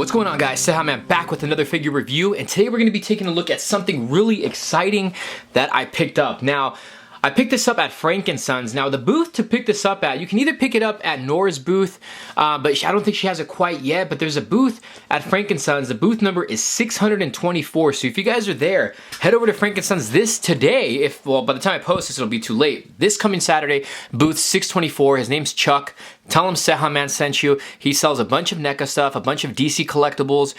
What's going on, guys? Cejaman back with another figure review, and today we're going to be taking a look at something really exciting that I picked up. Now, I picked this up at Frank & Sons. Now, the booth to pick this up at, you can either pick it up at Nora's booth, but I don't think she has it quite yet, but there's a booth at Frank & Sons. The booth number is 624, so if you guys are there, head over to Frank & Sons this today. Well, by the time I post this, it'll be too late. This coming Saturday, booth 624. His name's Chuck. Tell him Cejaman sent you. He sells a bunch of Neca stuff, a bunch of DC collectibles,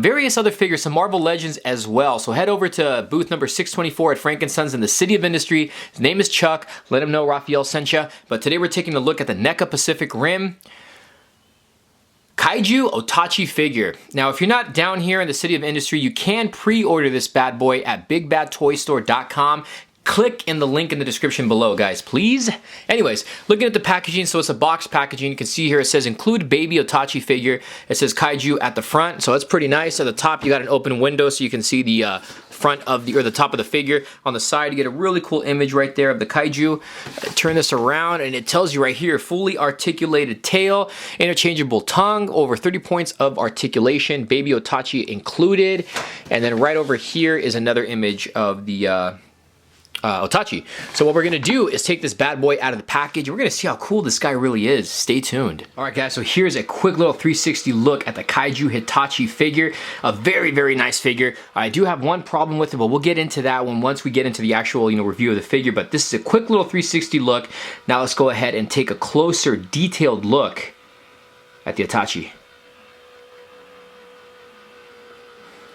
various other figures, some Marvel Legends as well. So head over to booth number 624 at Frank & Sons in the City of Industry. His name is Chuck. Let him know Raphael sent you. But today we're taking a look at the Neca Pacific Rim Kaiju Otachi figure. Now, if you're not down here in the City of Industry, you can pre-order this bad boy at bigbadtoystore.com. Click in the link in the description below, guys, please. Anyways, looking at the packaging, so it's a box packaging. You can see here it says include baby Otachi figure. It says Kaiju at the front, so that's pretty nice. At the top, you got an open window so you can see the front of the top of the figure. On the side, you get a really cool image right there of the Kaiju. Turn this around, and it tells you right here, fully articulated tail, interchangeable tongue, over 30 points of articulation, baby Otachi included. And then right over here is another image of the Otachi. So what we're gonna do is take this bad boy out of the package. We're gonna see how cool this guy really is. Stay tuned. All right, guys, so here's a quick little 360 look at the Kaiju Hitachi figure. A very, very nice figure. I do have one problem with it, but we'll get into that one once we get into the actual, review of the figure. But this is a quick little 360 look. Now let's go ahead and take a closer, detailed look at the Otachi.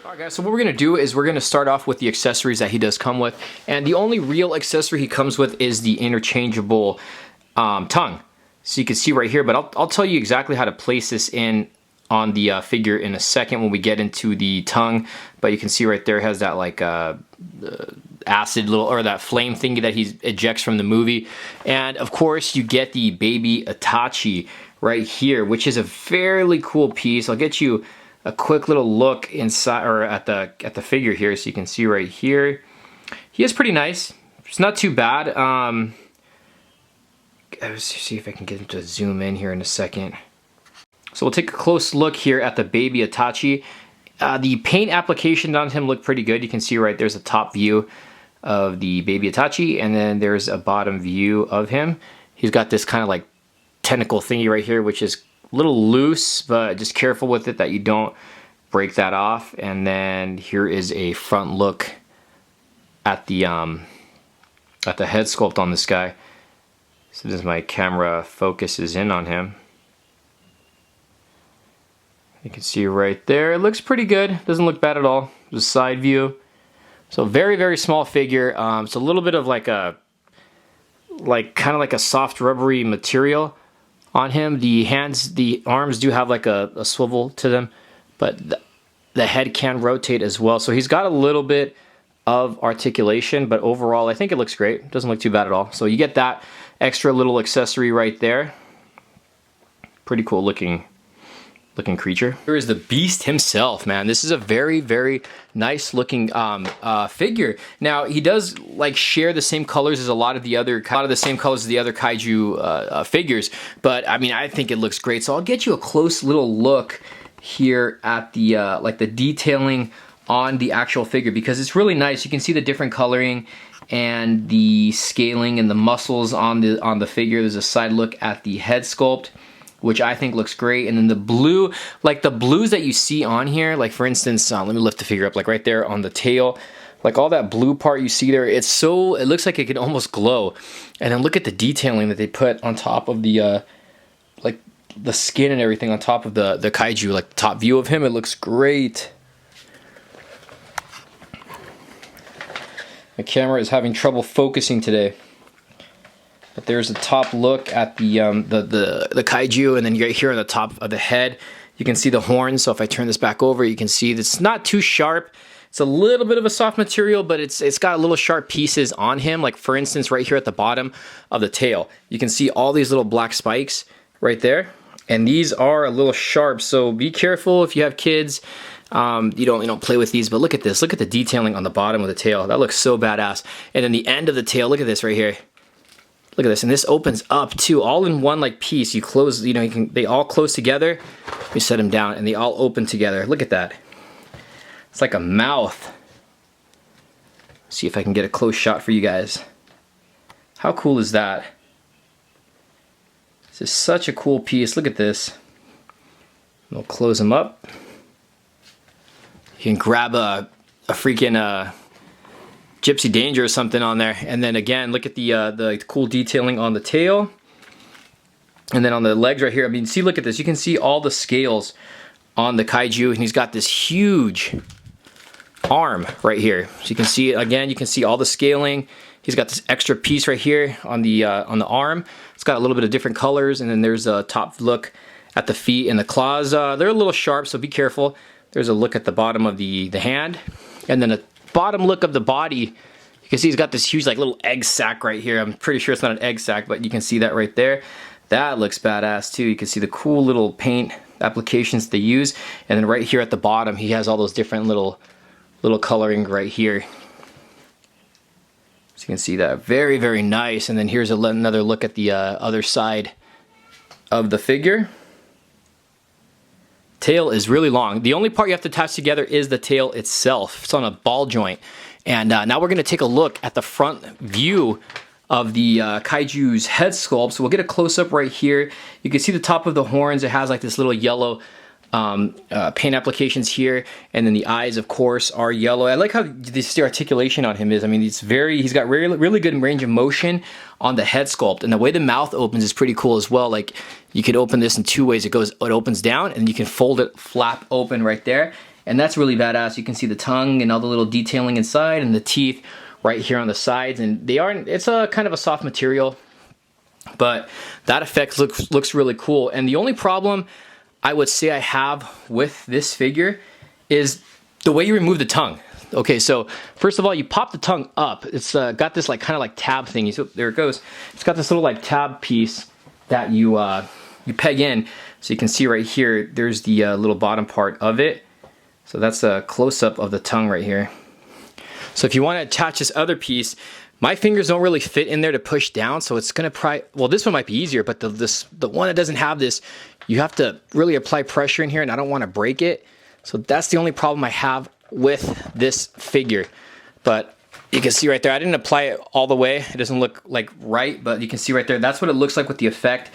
Alright, guys, so what we're going to do is we're going to start off with the accessories that he does come with, and the only real accessory he comes with is the interchangeable tongue. So you can see right here, but I'll tell you exactly how to place this in on the figure in a second when we get into the tongue. But you can see right there it has that like acid little, or that flame thingy that he ejects from the movie. And of course you get the baby Otachi right here, which is a fairly cool piece. I'll get you a quick little look inside, or at the figure here, so you can see right here. He is pretty nice. It's not too bad. Let's see if I can get him to zoom in here in a second. So we'll take a close look here at the baby Otachi. The paint application on him looked pretty good. You can see right there's a top view of the baby Otachi, and then there's a bottom view of him. He's got this kind of like tentacle thingy right here, which is little loose, but just careful with it that you don't break that off. And then here is a front look at the head sculpt on this guy. So as my camera focuses in on him, you can see right there, it looks pretty good. Doesn't look bad at all. The side view. So very, very small figure. It's a little bit of like kind of like a soft rubbery material on him. The hands, the arms do have like a swivel to them, but the head can rotate as well. So he's got a little bit of articulation, but overall I think it looks great. It doesn't look too bad at all. So you get that extra little accessory right there. Pretty cool looking creature. Here is the beast himself, man. This is a very, very nice looking figure. Now he does like share the same colors as a lot of the same colors as the other Kaiju figures, but I mean I think it looks great. So I'll get you a close little look here at the like the detailing on the actual figure, because it's really nice. You can see the different coloring and the scaling and the muscles on the figure. There's a side look at the head sculpt, which I think looks great. And then the blue, like the blues that you see on here, like for instance, let me lift the figure up, like right there on the tail, like all that blue part you see there, it looks like it can almost glow. And then look at the detailing that they put on top of the, like the skin and everything on top of the Kaiju, like the top view of him, it looks great. My camera is having trouble focusing today. But there's a top look at the Kaiju, and then right here on the top of the head, you can see the horns. So if I turn this back over, you can see it's not too sharp. It's a little bit of a soft material, but it's got little sharp pieces on him. Like for instance, right here at the bottom of the tail, you can see all these little black spikes right there, and these are a little sharp. So be careful if you have kids. You don't play with these, but look at this. Look at the detailing on the bottom of the tail. That looks so badass. And then the end of the tail, look at this right here. Look at this, and this opens up too, all in one like piece. You close, you know, they all close together. You set them down, and they all open together. Look at that. It's like a mouth. See if I can get a close shot for you guys. How cool is that? This is such a cool piece. Look at this. We'll close them up. You can grab a freaking Gypsy Danger or something on there, and then again, look at the cool detailing on the tail, and then on the legs right here. I mean, see, look at this. You can see all the scales on the Kaiju, and he's got this huge arm right here. So you can see it again. You can see all the scaling. He's got this extra piece right here on the arm. It's got a little bit of different colors, and then there's a top look at the feet and the claws. They're a little sharp, so be careful. There's a look at the bottom of the hand, and then a bottom look of the body. You can see he's got this huge like little egg sac right here. I'm pretty sure it's not an egg sac, but you can see that right there. That looks badass too. You can see the cool little paint applications they use, and then right here at the bottom he has all those different little coloring right here. So you can see that, very, very nice. And then here's another look at the other side of the figure. Tail is really long. The only part you have to attach together is the tail itself. It's on a ball joint. And now we're going to take a look at the front view of the Kaiju's head sculpt. So we'll get a close-up right here. You can see the top of the horns. It has like this little yellow paint applications here, and then the eyes, of course, are yellow. I like how the articulation on him is. I mean, he's got really good range of motion on the head sculpt, and the way the mouth opens is pretty cool as well. Like, you could open this in two ways. It opens down, and you can fold it, flap open right there, and that's really badass. You can see the tongue and all the little detailing inside, and the teeth right here on the sides, and it's a kind of a soft material, but that effect looks really cool. And the only problem I would say I have with this figure is the way you remove the tongue. Okay, so first of all, you pop the tongue up. It's got this like kind of like tab thingy. So there it goes. It's got this little like tab piece that you peg in. So you can see right here, there's the little bottom part of it. So that's a close-up of the tongue right here. So if you want to attach this other piece, my fingers don't really fit in there to push down, so it's gonna well, this one might be easier, but the one that doesn't have this, you have to really apply pressure in here, and I don't want to break it. So that's the only problem I have with this figure. But you can see right there, I didn't apply it all the way. It doesn't look like right, but you can see right there, that's what it looks like with the effect,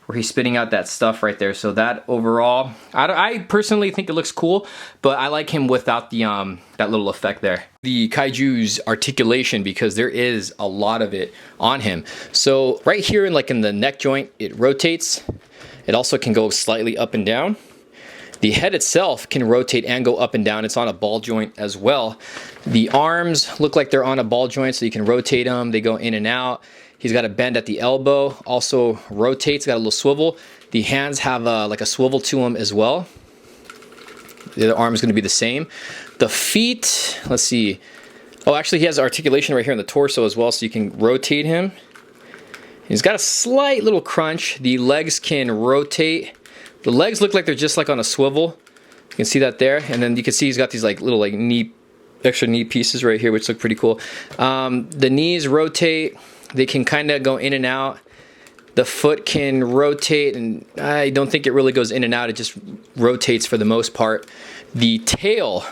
where he's spitting out that stuff right there. So that overall, I personally think it looks cool, but I like him without the that little effect there. The Kaiju's articulation, because there is a lot of it on him. So right here, in the neck joint, it rotates. It also can go slightly up and down. The head itself can rotate and go up and down. It's on a ball joint as well. The arms look like they're on a ball joint, so you can rotate them. They go in and out. He's got a bend at the elbow, also rotates, got a little swivel. The hands have like a swivel to them as well. The other arm is going to be the same. The feet, let's see. Oh, actually he has articulation right here in the torso as well, so you can rotate him. He's got a slight little crunch. The legs can rotate. The legs look like they're just like on a swivel. You can see that there. And then you can see he's got these like little like extra knee pieces right here, which look pretty cool. The knees rotate. They can kind of go in and out. The foot can rotate, and I don't think it really goes in and out. It just rotates for the most part. The tail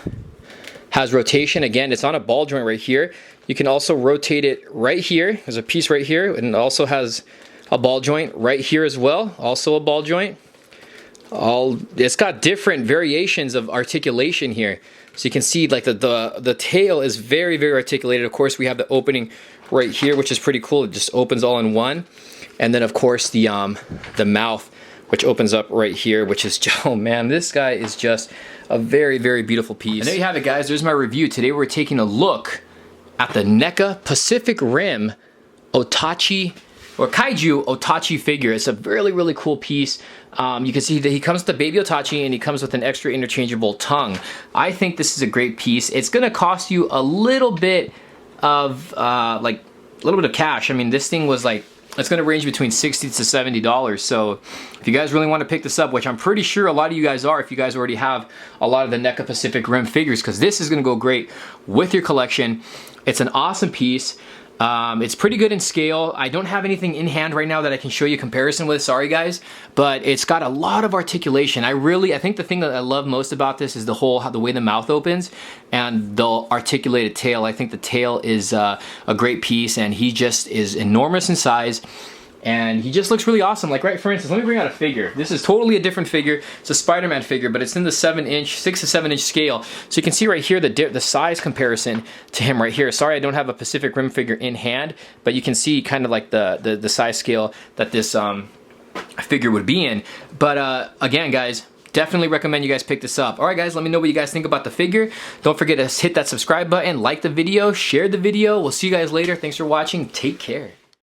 has rotation. Again, it's on a ball joint right here. You can also rotate it right here. There's a piece right here, and it also has a ball joint right here as well. Also a ball joint. It's got different variations of articulation here. So you can see like the tail is very, very articulated. Of course, we have the opening right here, which is pretty cool. It just opens all in one. And then of course the mouth, which opens up right here, which is, oh man, this guy is just a very, very beautiful piece. And there you have it, guys. There's my review. Today we're taking a look at the Neca Pacific Rim Otachi, or Kaiju Otachi figure. It's a really, really cool piece. You can see that he comes with the baby Otachi, and he comes with an extra interchangeable tongue. I think this is a great piece. It's gonna cost you a little bit of cash. I mean, this thing was like, it's gonna range between $60 to $70. So if you guys really want to pick this up, which I'm pretty sure a lot of you guys are, if you guys already have a lot of the Neca Pacific Rim figures, because this is gonna go great with your collection. It's an awesome piece. It's pretty good in scale. I don't have anything in hand right now that I can show you comparison with, sorry guys, but it's got a lot of articulation. I think the thing that I love most about this is the way the mouth opens and the articulated tail. I think the tail is a great piece, and he just is enormous in size. And he just looks really awesome. Like, right, for instance, let me bring out a figure. This is totally a different figure. It's a Spider-Man figure, but it's in the 6 to 7 inch scale. So you can see right here the size comparison to him right here. Sorry, I don't have a Pacific Rim figure in hand, but you can see kind of like the size scale that this figure would be in. But again, guys, definitely recommend you guys pick this up. Alright guys, let me know what you guys think about the figure. Don't forget to hit that subscribe button, like the video, share the video. We'll see you guys later. Thanks for watching. Take care.